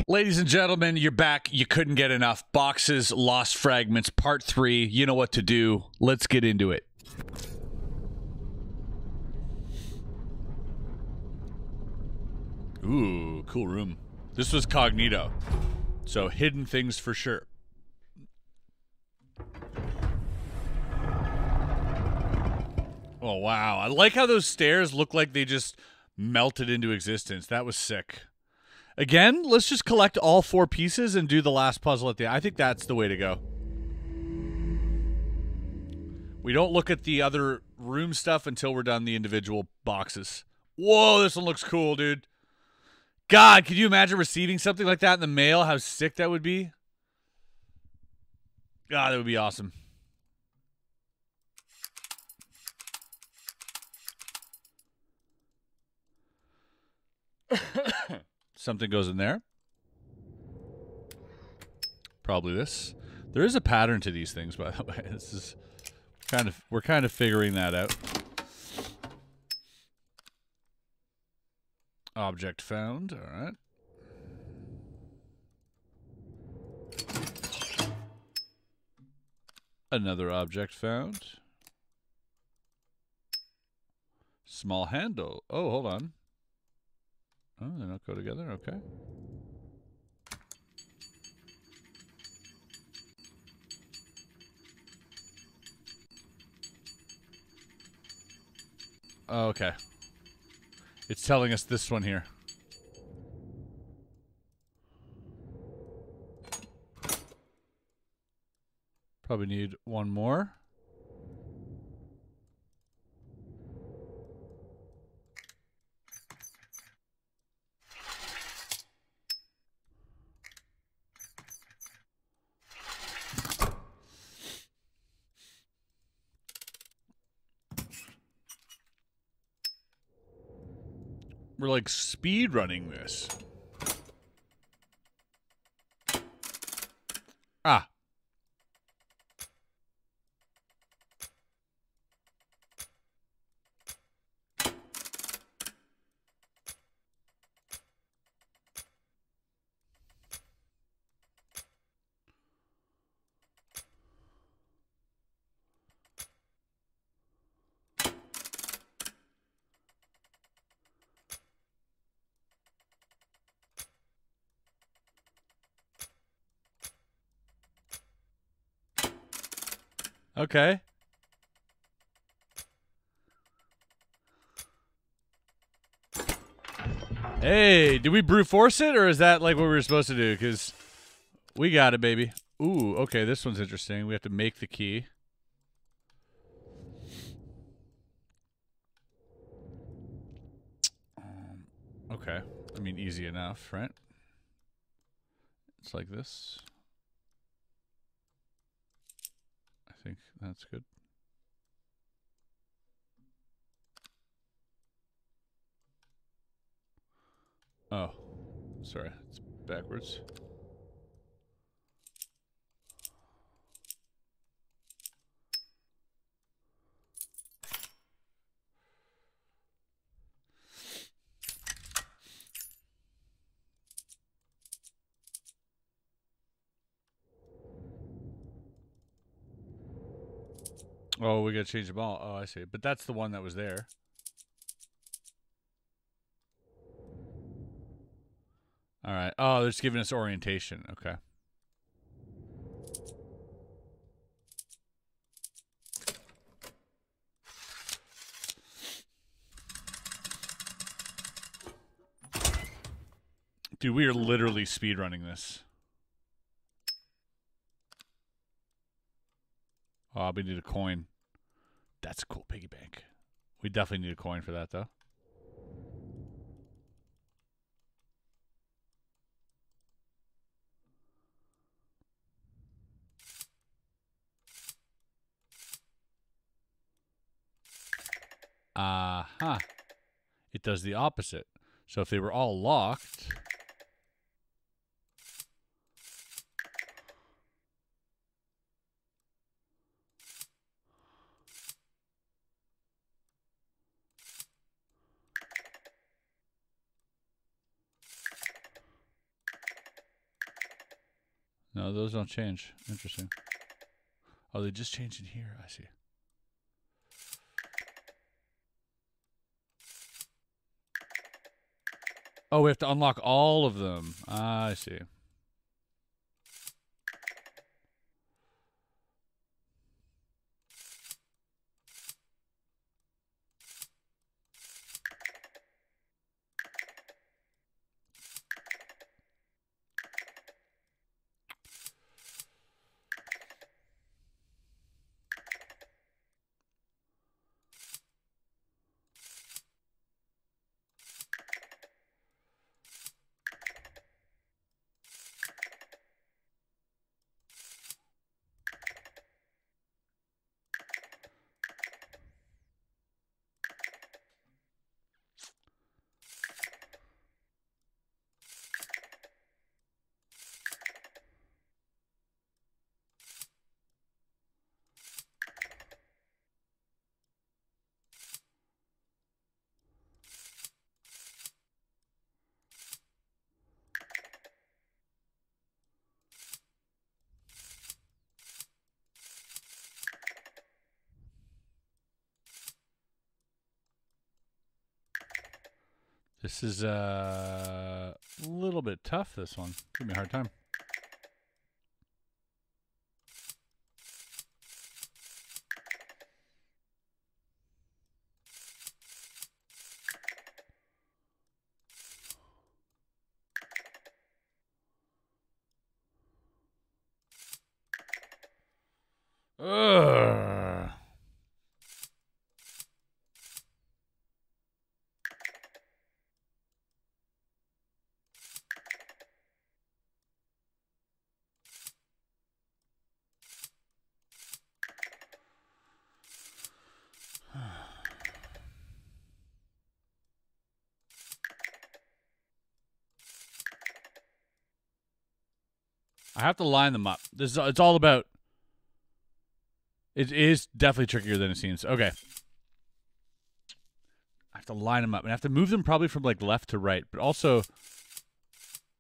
Ladies and gentlemen, you're back. You couldn't get enough. Boxes, Lost Fragments, Part 3. You know what to do. Let's get into it. Ooh, cool room. This was Cognito. So, hidden things for sure. Oh, wow. I like how those stairs look like they just melted into existence. That was sick. Again, let's just collect all 4 pieces and do the last puzzle at the end. I think that's the way to go. We don't look at the other room stuff until we're done the individual boxes. Whoa, this one looks cool, dude. God, could you imagine receiving something like that in the mail? How sick that would be? God, that would be awesome. Something goes in there. Probably this. There is a pattern to these things, by the way. This is we're kind of figuring that out. Object found. All right. Another object found. Small handle. Oh, hold on. Oh, they don't go together? Okay. Oh, okay. It's telling us this one here. Probably need one more. We're like speed running this. Ah. Okay. Hey, did we brute force it, or is that like what we were supposed to do? Because we got it, baby. Ooh, okay, this one's interesting. We have to make the key. Okay. I mean, easy enough, right? It's like this. I think that's good. Oh, sorry. It's backwards. Oh, we gotta change them all. Oh, I see. But that's the one that was there. All right. Oh, they're just giving us orientation. Okay. Dude, we are literally speedrunning this. Oh, we need a coin. That's a cool piggy bank. We definitely need a coin for that, though. Huh. It does the opposite. So if they were all locked... No, those don't change. Interesting. Oh, they just changed in here. I see. Oh, we have to unlock all of them. I see. This is a little bit tough, this one. Give me a hard time. Ugh. I have to line them up. This is, it's all about. It is definitely trickier than it seems. Okay. I have to line them up. And I have to move them probably from like left to right. But also,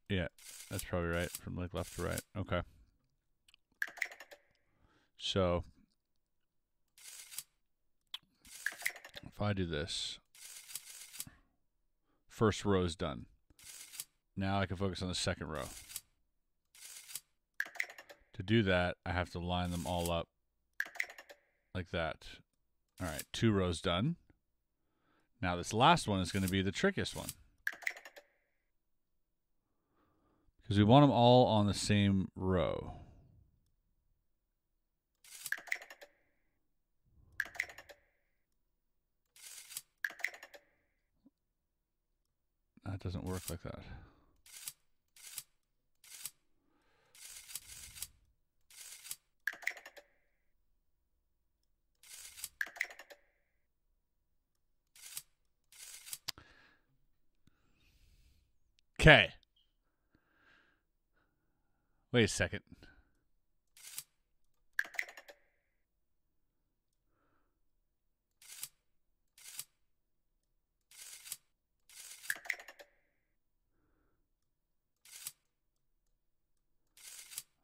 yeah, that's probably right. From like left to right. Okay. So, if I do this, first row is done. Now I can focus on the second row. To do that, I have to line them all up like that. All right, 2 rows done. Now this last one is going to be the trickiest one. Because we want them all on the same row. That doesn't work like that. Okay. Wait a second.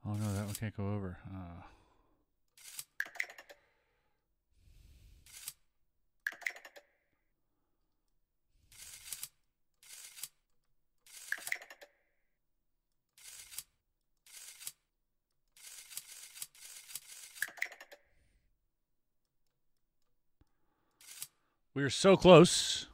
Oh no, that one can't go over. We are so close.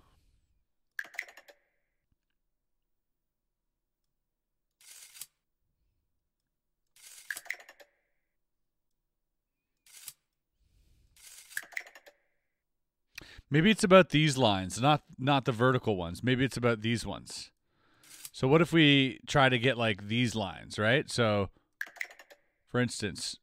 Maybe it's about these lines, not the vertical ones. Maybe it's about these ones. So what if we try to get like these lines, right? So, for instance,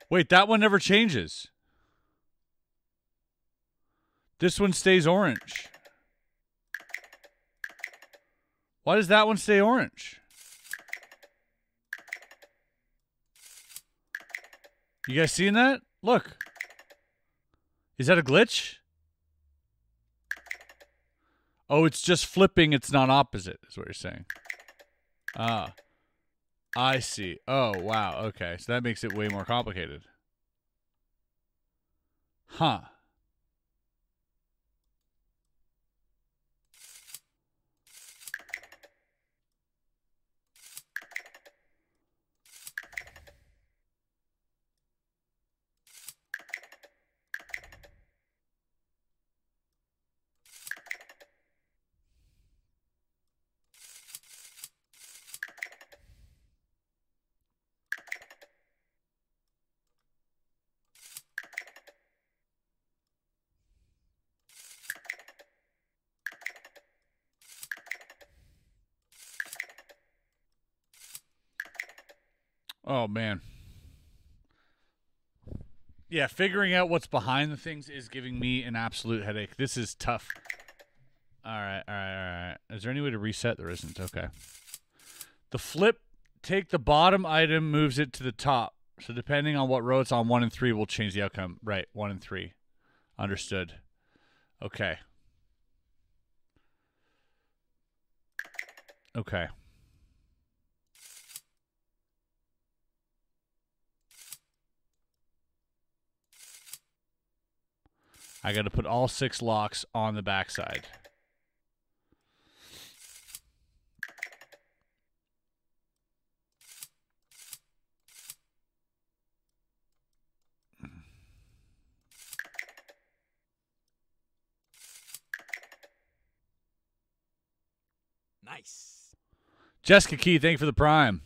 wait, that one never changes. This one stays orange. Why does that one stay orange? You guys seeing that? Look. Is that a glitch? Oh, it's just flipping. It's not opposite, is what you're saying. Ah. I see. Oh, wow. Okay. So that makes it way more complicated. Huh. Oh, man. Yeah, figuring out what's behind the things is giving me an absolute headache. This is tough. All right, all right, all right. Is there any way to reset? There isn't. Okay. The flip, take the bottom item, moves it to the top. So depending on what row it's on, 1 and 3 will change the outcome. Right, 1 and 3. Understood. Okay. Okay. I got to put all 6 locks on the backside. Nice. Jessica Key, thank you for the prime.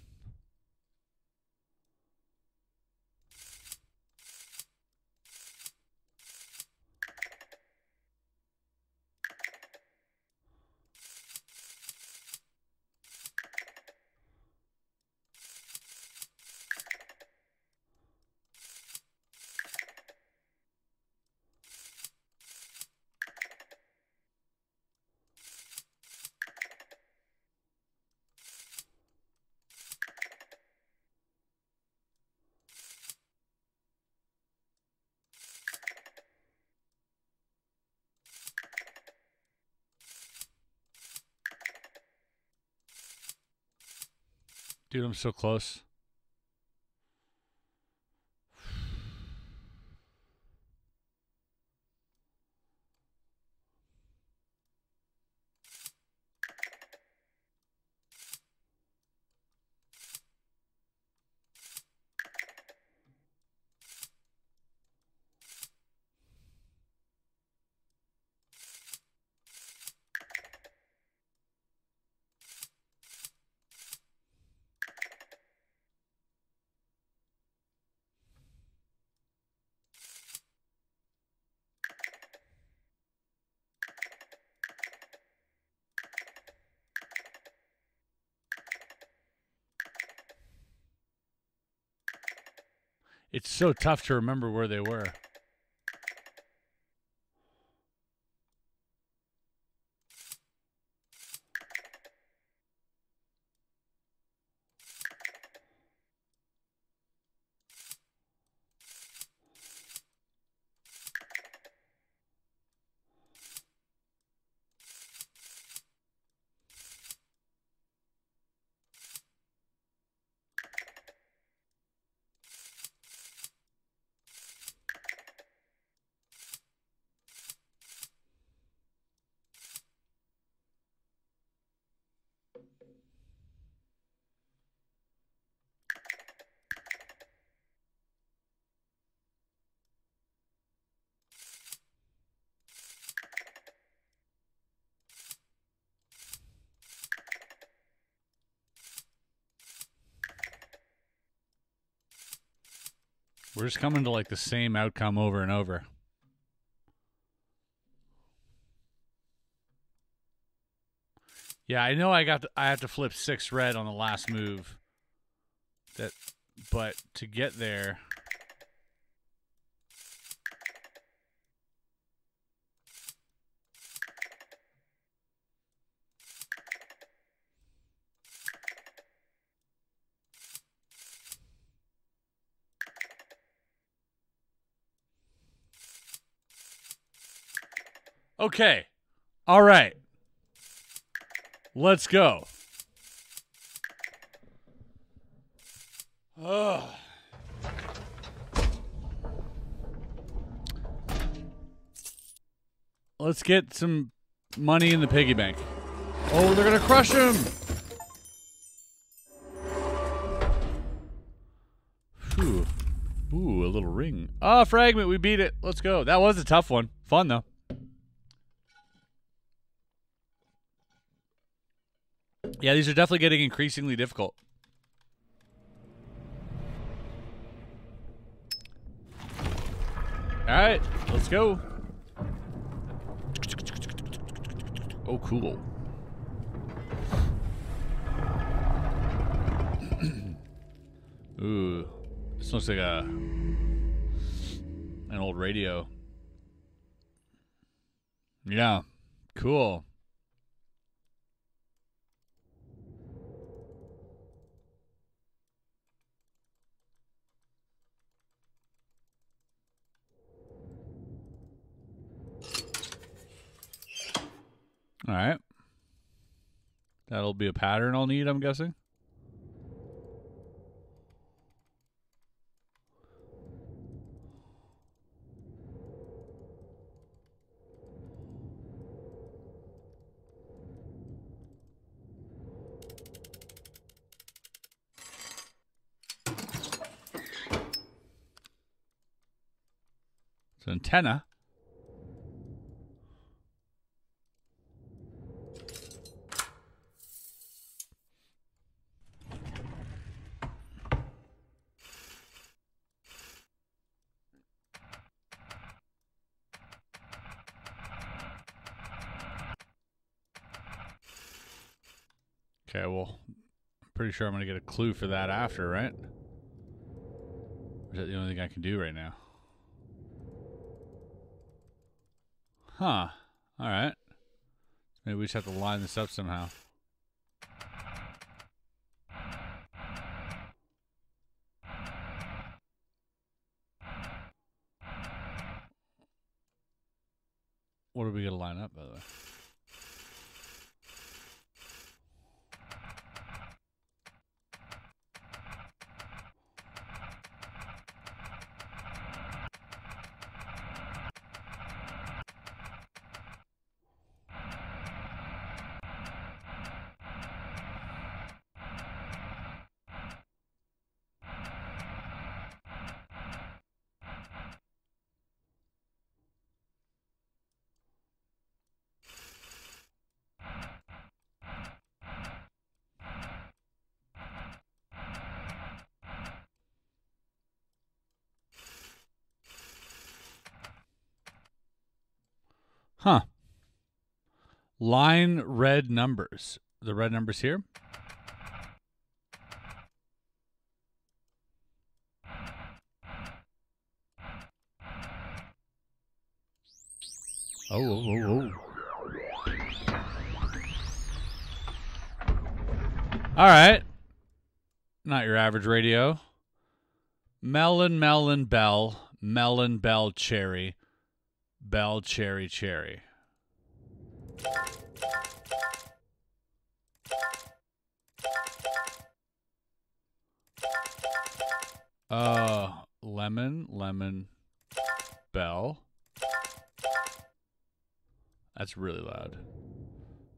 Dude, I'm so close. It's so tough to remember where they were. We're just coming to like the same outcome over and over. Yeah, I know I have to flip 6 red on the last move. But to get there, Okay. All right. Let's go. Ugh. Let's get some money in the piggy bank. Oh, they're going to crush him. Whew. Ooh, a little ring. Ah, fragment. We beat it. Let's go. That was a tough one. Fun, though. Yeah, these are definitely getting increasingly difficult. All right, let's go. Oh, cool. Ooh, this looks like an old radio. Yeah, cool. All right. That'll be a pattern I'll need, I'm guessing. It's an antenna. Okay, well, I'm pretty sure I'm going to get a clue for that after, right? Or is that the only thing I can do right now? Huh. All right. Maybe we just have to line this up somehow. What are we going to line up, by the way? Huh. Line red numbers. The red numbers here. Oh. All right. Not your average radio. Melon, bell. Melon, bell, cherry. Bell, cherry, cherry. Lemon, bell. That's really loud.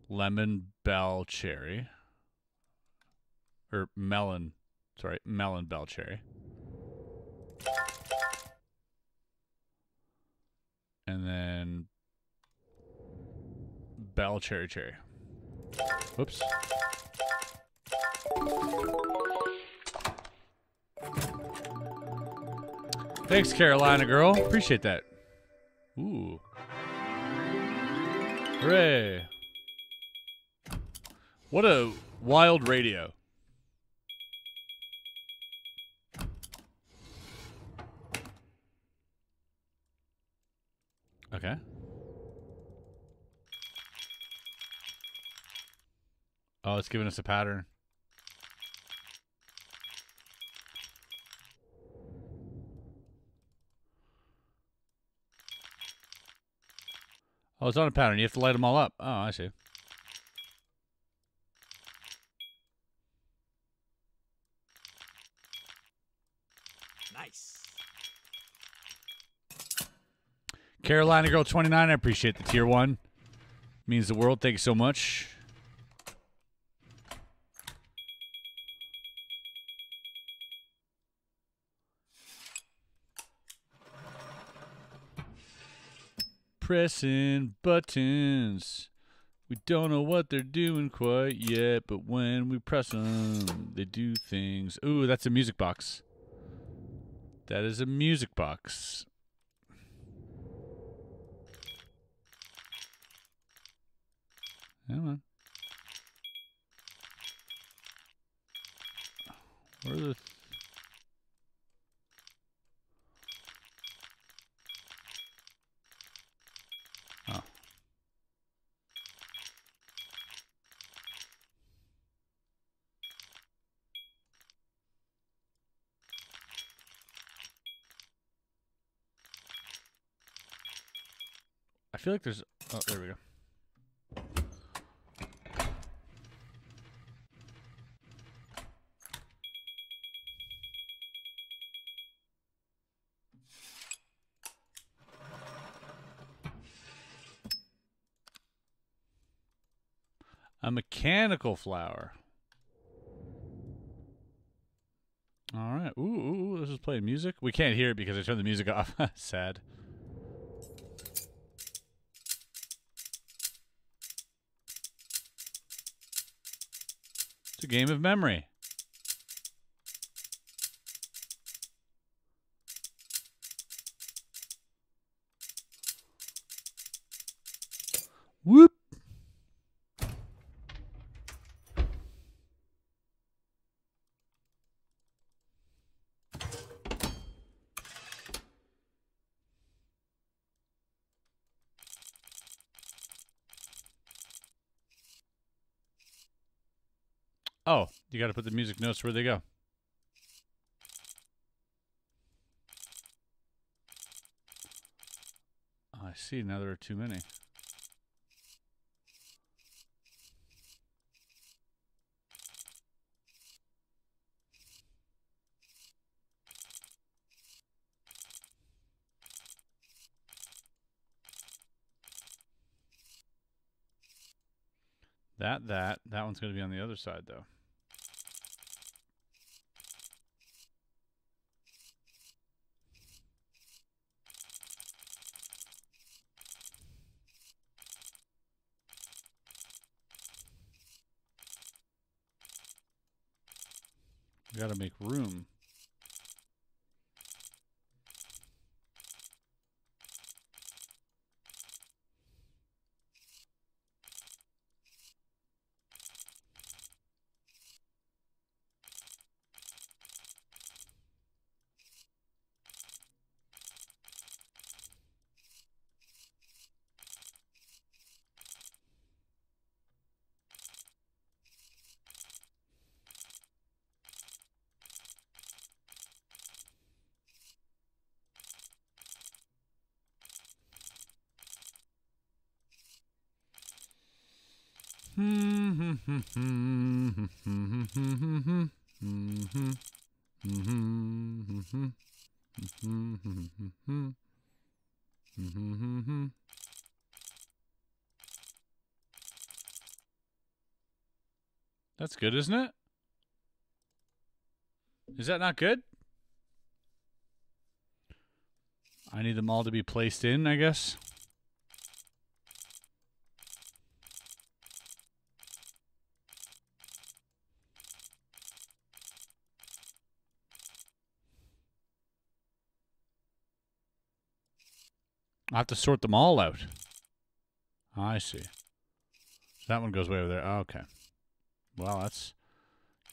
Lemon, bell, cherry. Or melon. Sorry, melon, bell, cherry. And then bell, cherry, cherry. Whoops. Thanks, Carolina girl. Appreciate that. Ooh. Hooray. What a wild radio. Okay. Oh, it's giving us a pattern. Oh, it's on a pattern. You have to light them all up. Oh, I see. Nice. Carolina Girl 29, I appreciate the tier 1. Means the world. Thank you so much. Pressing buttons. We don't know what they're doing quite yet, but when we press them, they do things. Ooh, that's a music box. That is a music box. Come on. Where are the... Oh. I feel like there's... Oh, there we go. A mechanical flower. All right. Ooh, this is playing music. We can't hear it because I turned the music off. Sad. It's a game of memory. Whoop. Oh, you got to put the music notes where they go. I see. Now there are too many. That one's going to be on the other side, though. We got to make room. That's good, isn't it? Is that not good? I need them all to be placed in, I guess. I have to sort them all out. I see. That one goes way over there. Oh, okay. Well, that's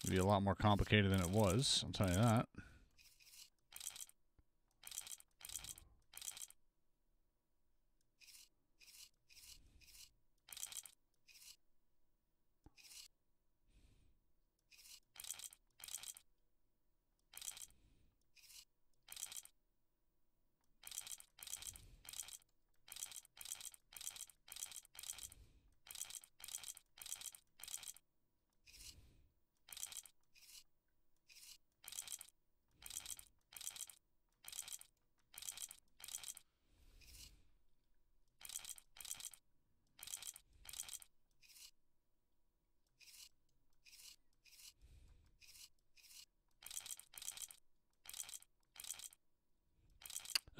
going to be a lot more complicated than it was. I'll tell you that.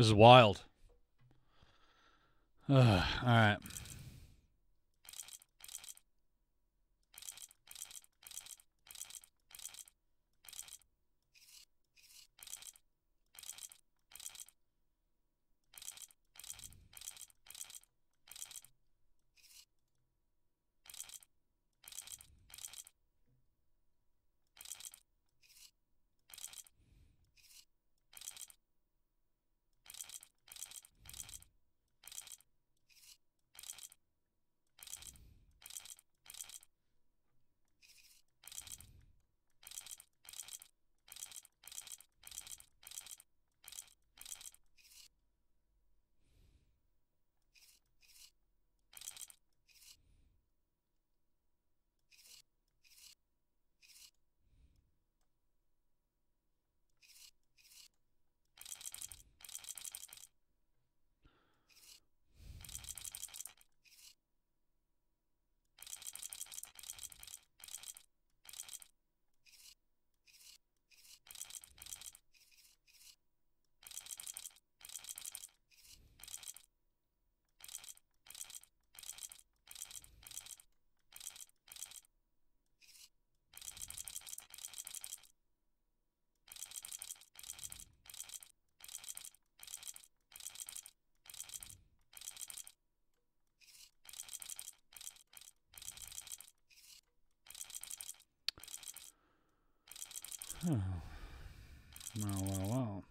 This is wild. All right. Oh. Wow.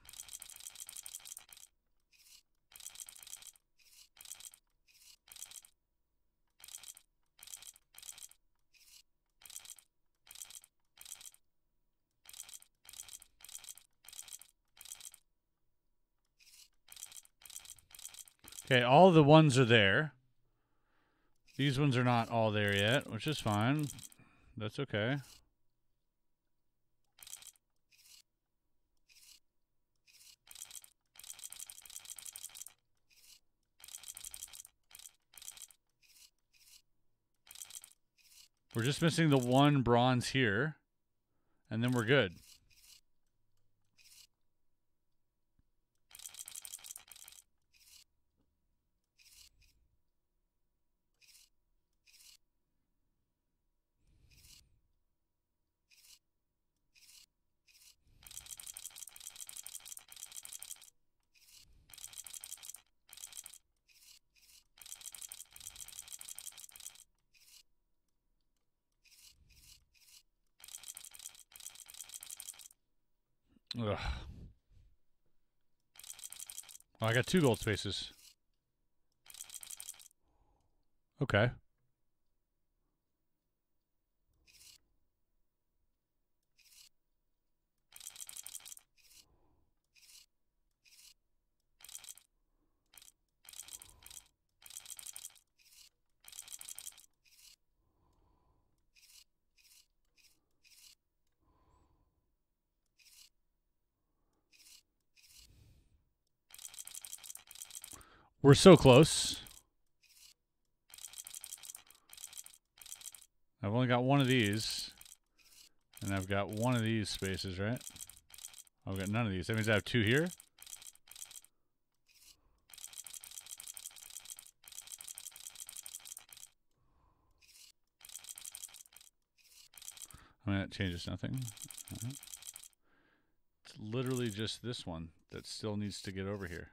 Okay, all the ones are there. These ones are not all there yet, which is fine. That's okay. We're just missing the one bronze here, and then we're good. Ugh. Oh, I got 2 gold spaces. Okay. We're so close. I've only got one of these. And I've got one of these spaces, right? I've got none of these. That means I have 2 here. I mean, that changes nothing. It's literally just this one that still needs to get over here.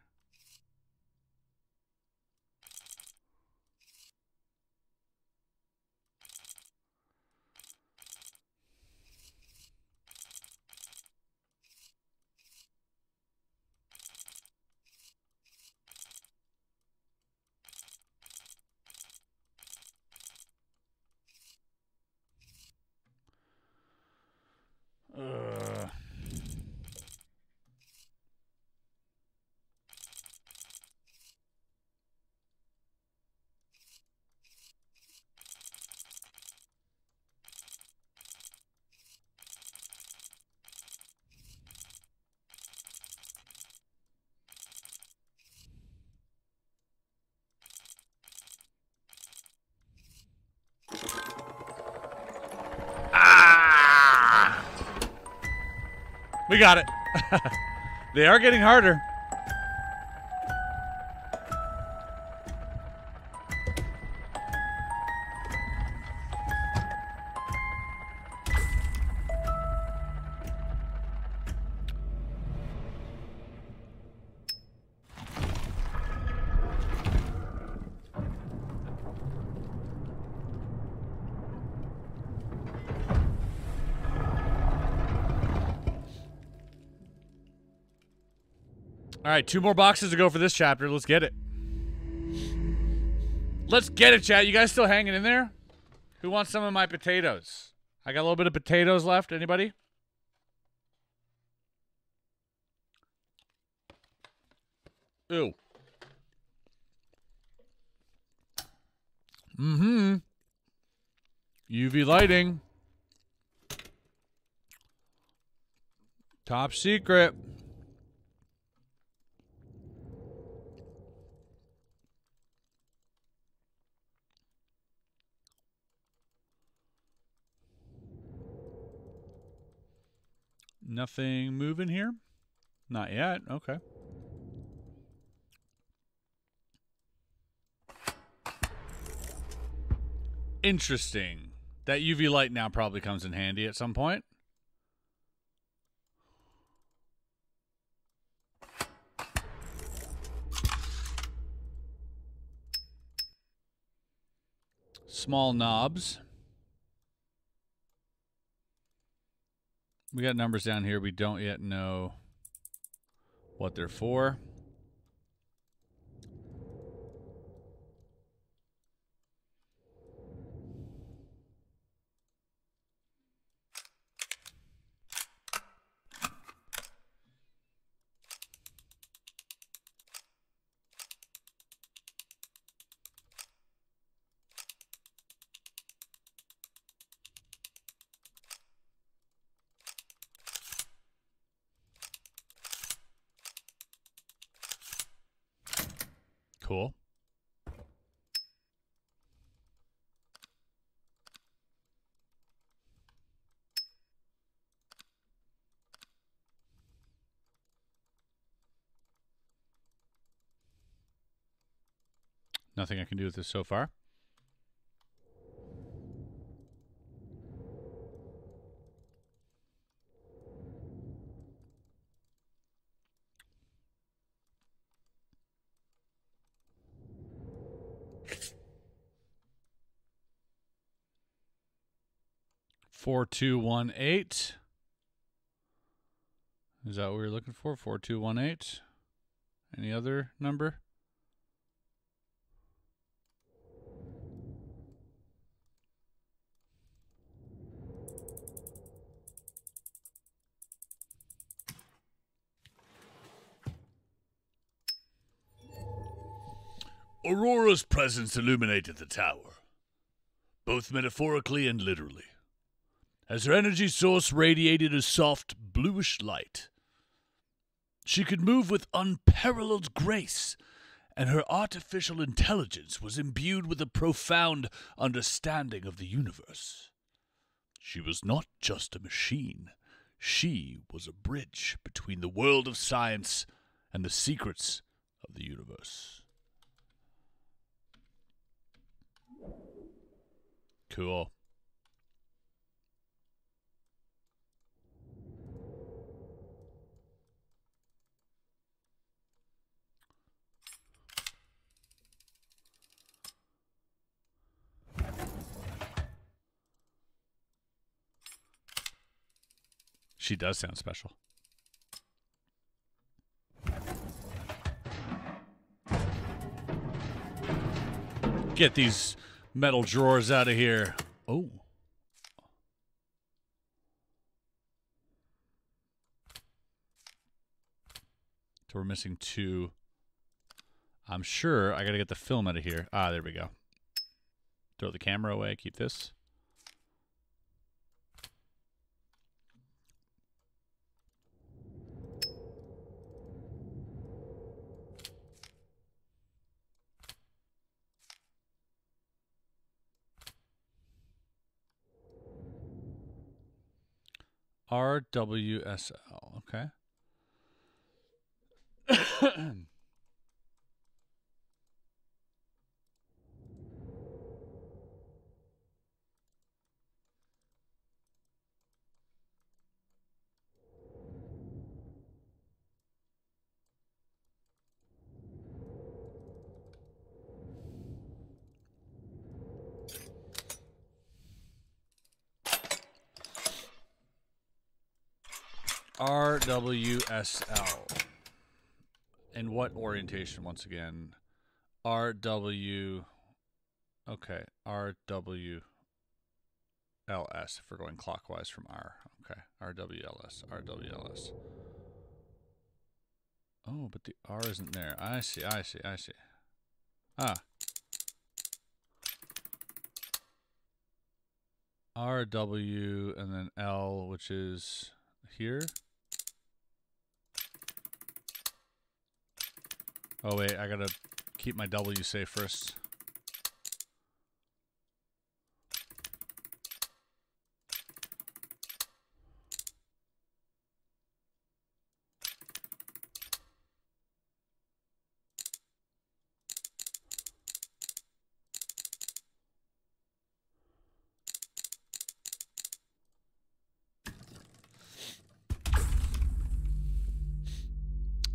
We got it. They are getting harder. All right, 2 more boxes to go for this chapter. Let's get it. Let's get it, chat. You guys still hanging in there? Who wants some of my potatoes? I got a little bit of potatoes left. Anybody? Ew. Mm-hmm. UV lighting. Top secret. Nothing moving here? Not yet. Okay. Interesting. That UV light now probably comes in handy at some point. Small knobs. We got numbers down here. We don't yet know what they're for. Cool. Nothing I can do with this so far. Four, 2, 1, 8. Is that what we were looking for? 4, 2, 1, 8. Any other number? Aurora's presence illuminated the tower, both metaphorically and literally, as her energy source radiated a soft, bluish light. She could move with unparalleled grace, and her artificial intelligence was imbued with a profound understanding of the universe. She was not just a machine. She was a bridge between the world of science and the secrets of the universe. Cool. She does sound special. Get these metal drawers out of here. Oh. So we're missing 2. I'm sure I got to get the film out of here. Ah, there we go. Throw the camera away. Keep this. RWSL. Okay. RWSL. In what orientation, once again? RW. Okay, RWLS if we're going clockwise from R. Okay, RWLS, RWLS. Oh, but the R isn't there. I see. Ah. RW and then L, which is here. Oh, wait, I gotta keep my W safe first.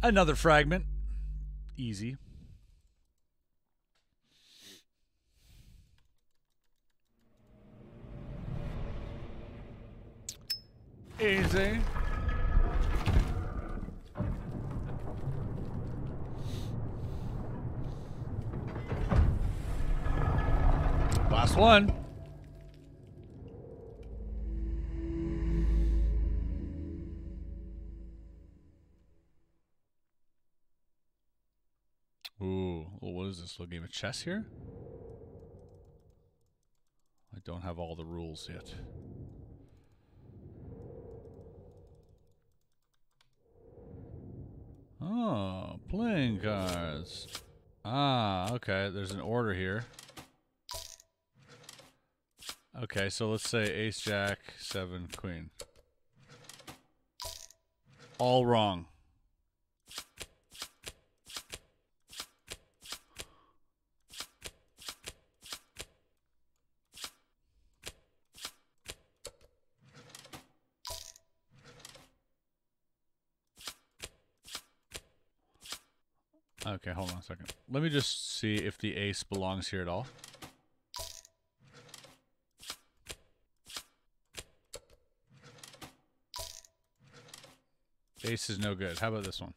Another fragment. Easy. Easy. Last one. Ooh, what is this little game of chess here? I don't have all the rules yet. Oh, playing cards. Ah, okay, there's an order here. Okay, so let's say ace, jack, 7, queen. All wrong. Okay, hold on a second. Let me just see if the ace belongs here at all. Ace is no good. How about this one?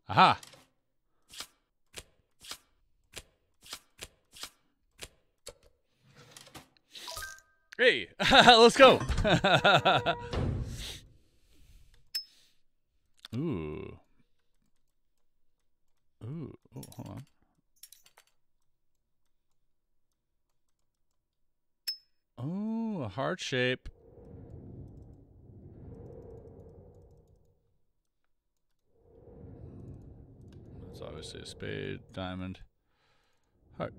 Aha! Hey, let's go. Ooh. Ooh. Oh, hold on. Oh, a heart shape. That's obviously a spade, diamond, heart.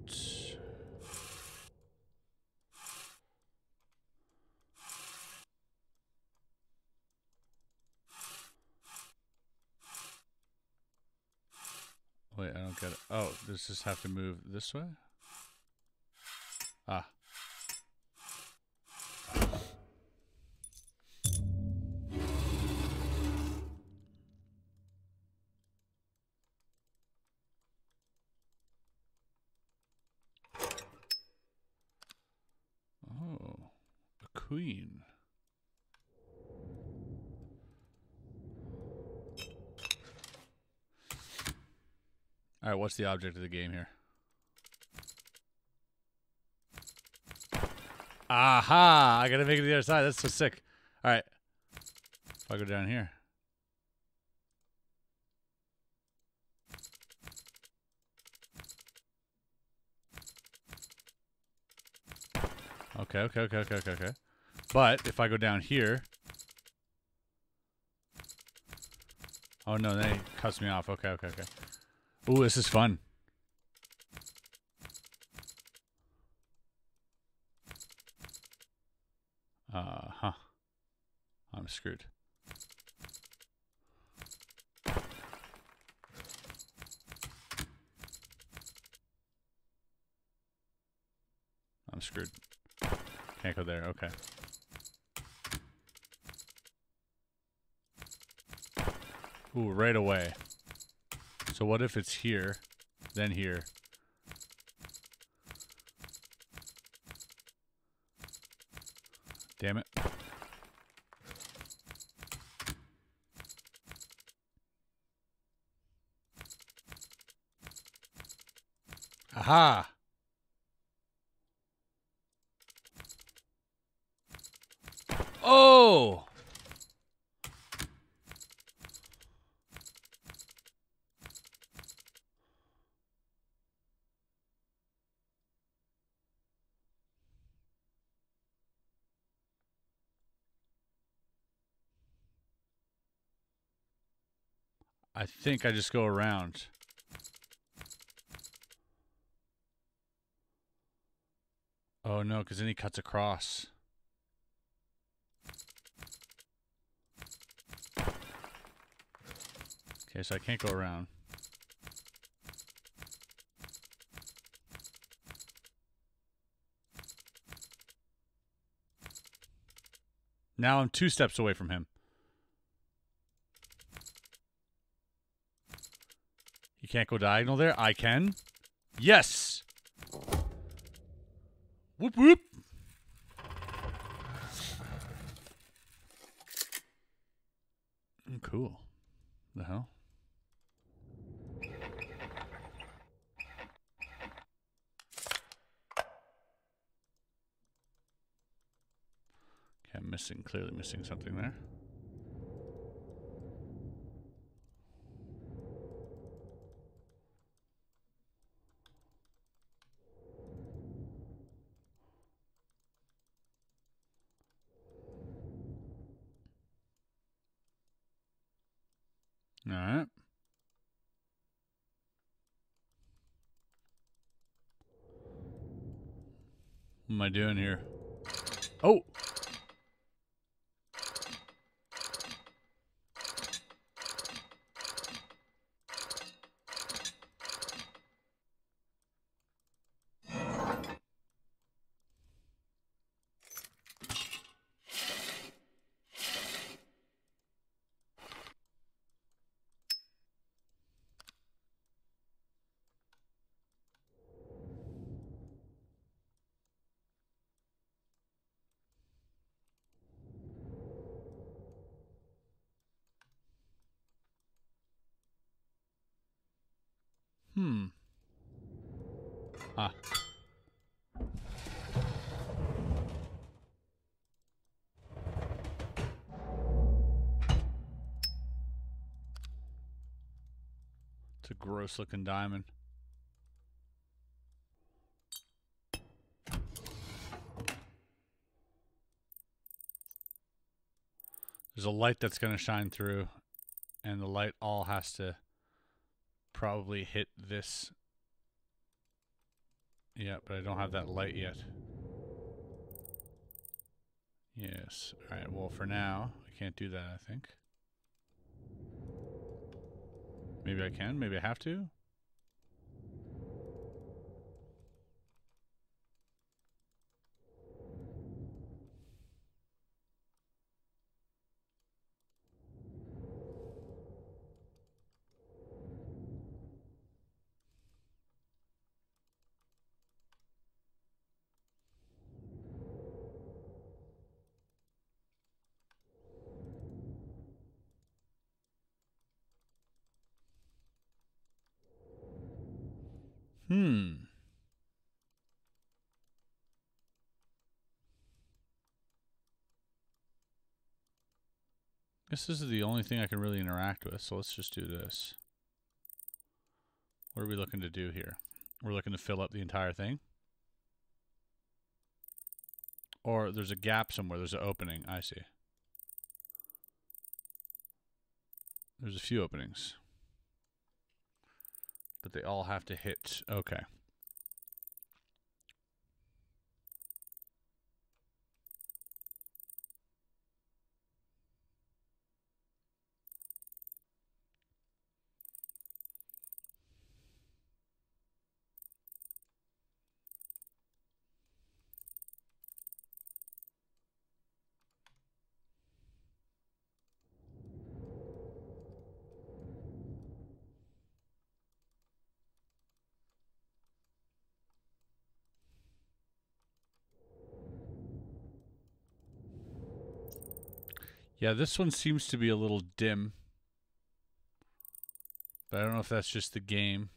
Wait, I don't get it. Oh, does this have to move this way? Ah. Oh, a queen. All right, what's the object of the game here? Aha! I gotta make it to the other side. That's so sick. All right. If I go down here. Okay. But if I go down here. Oh no, then he cuts me off. Okay. Ooh, this is fun. Huh. I'm screwed. I'm screwed. Can't go there. Okay. Ooh, right away. So what if it's here, then here? Damn it. Aha! Oh! I think I just go around. Oh no, because then he cuts across. Okay, so I can't go around. Now I'm 2 steps away from him. You can't go diagonal there? I can. Yes! Whoop whoop! Cool. The hell? Okay, I'm missing, clearly missing something there. Alright. What am I doing here? Oh! Ah. It's a gross looking diamond. There's a light that's going to shine through, and the light all has to probably hit this. Yeah, but I don't have that light yet. Yes. Alright, well, for now, I can't do that, I think. Maybe I can. Maybe I have to. Guess this is the only thing I can really interact with, so let's just do this. What are we looking to do here? We're looking to fill up the entire thing? Or there's a gap somewhere, there's an opening, I see. There's a few openings. But they all have to hit, okay. Yeah, this one seems to be a little dim. But I don't know if that's just the game.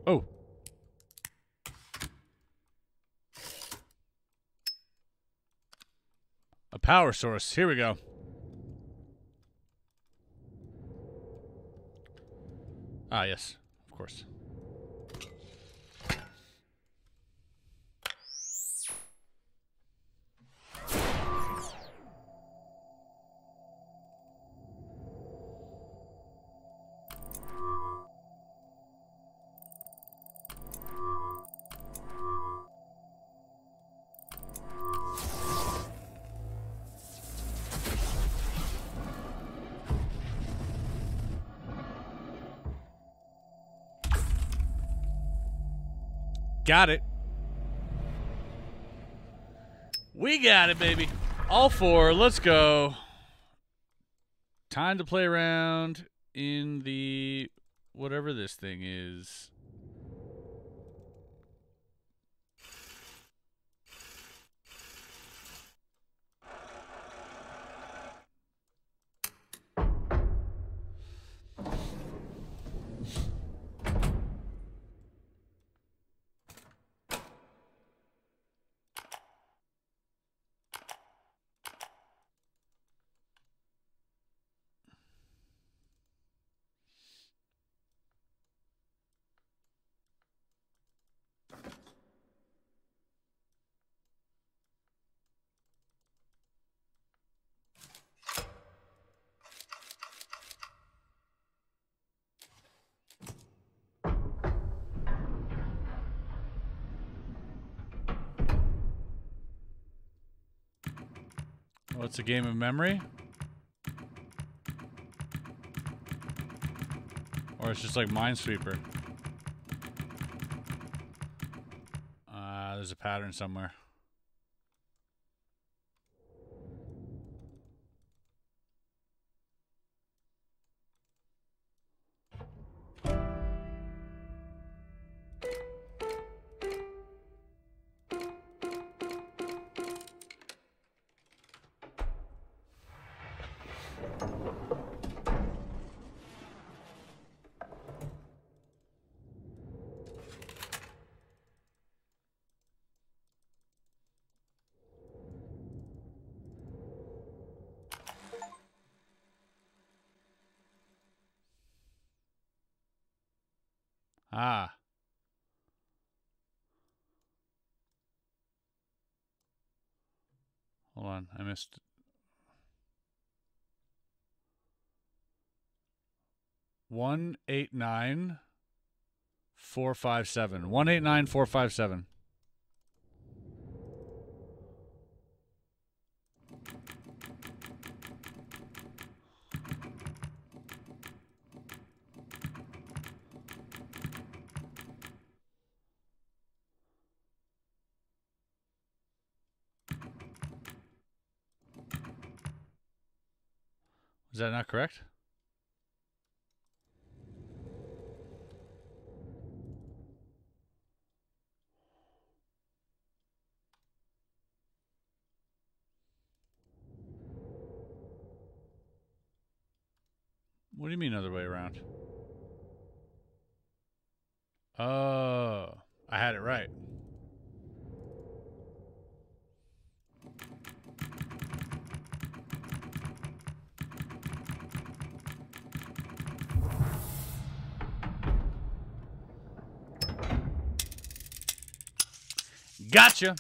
Oh. A power source. Here we go. Ah, yes. Of course. Got it. We got it, baby. All four. Let's go. Time to play around in the whatever this thing is. Oh, it's a game of memory? Or it's just like Minesweeper? There's a pattern somewhere. Ah. Hold on, I missed. One 189-457. 189-457. Is that not correct? What do you mean other way around? Oh, I had it right. Gotcha.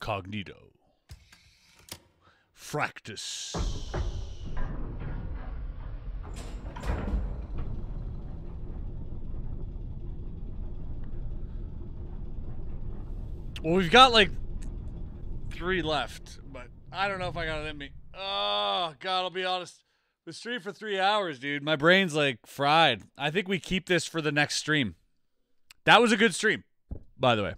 Cognito. Fractus. Well, we've got like 3 left, but I don't know if I got it in me. Oh, God, I'll be honest. We streamed for 3 hours, dude. My brain's like fried. I think we keep this for the next stream. That was a good stream, by the way.